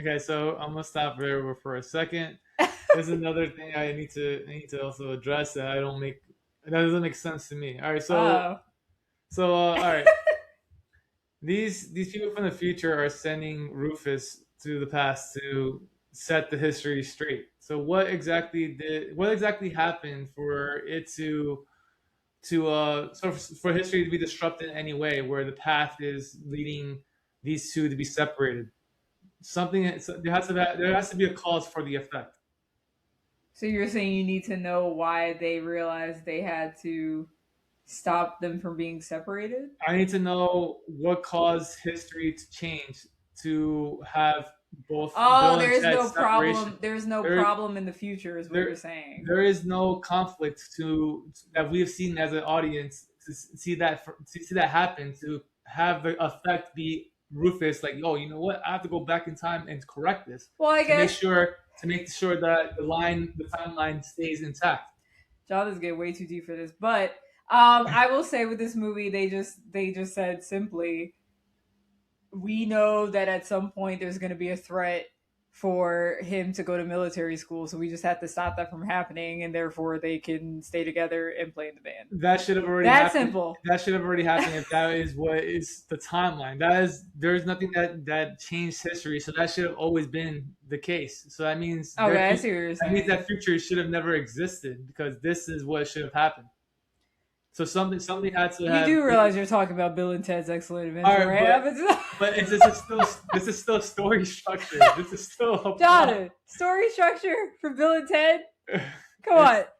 Okay, so I'm gonna stop there for a second. There's another thing I need to also address that I don't make that doesn't make sense to me. All right, Oh. all right. These people from the future are sending Rufus to the past to set the history straight. So what exactly happened for it to sort of for history to be disrupted in any way where the path is leading these two to be separated? There has to be a cause for the effect. So you're saying you need to know why they realized they had to stop them from being separated? I need to know what caused history to change to have both Oh, Bill and Ted's separation. There's no There, problem in the future, is what you're there, saying. there is no conflict to that we have seen as an audience to see that happen to have the effect be Rufus like, oh, you know what? I have to go back in time and correct this Well, I guess to make sure that the timeline stays intact. John is getting way too deep for this, but I will say with this movie, they just said simply, we know that at some point there's going to be a threat for him to go to military school, so we just have to stop that from happening, and therefore they can stay together and play in the band. That should have already That's happened. simple. That should have already happened if that is what is the timeline. There's nothing that changed history, so that should have always been the case. So that means Okay, I see what you're that means saying. that future should have never existed because this is what should have happened. So something had to You have. do realize you're talking about Bill and Ted's Excellent All Adventure, right, right? but this is still story structure. This is still a plot. John, story structure for Bill and Ted. Come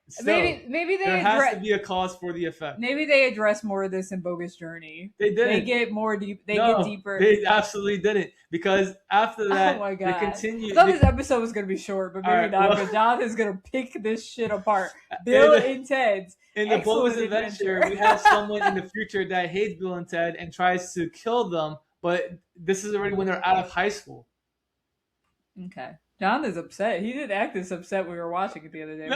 It's on, still maybe there they has to address be a cause for the effect. maybe they address more of this in Bogus Journey. They They didn't. get more deep. They get No, deeper. they absolutely didn't because after Oh that my they god! I continue. thought this episode was gonna be short, but All maybe right, not. well, But John is gonna pick this shit apart. in Bill the, and Ted's in the bogus Excellent adventure, Adventure. we have someone in the future that hates Bill and Ted and tries to kill them, but this is already when they're out of high school. Okay, John is upset. He didn't act this upset when we were watching it the other day.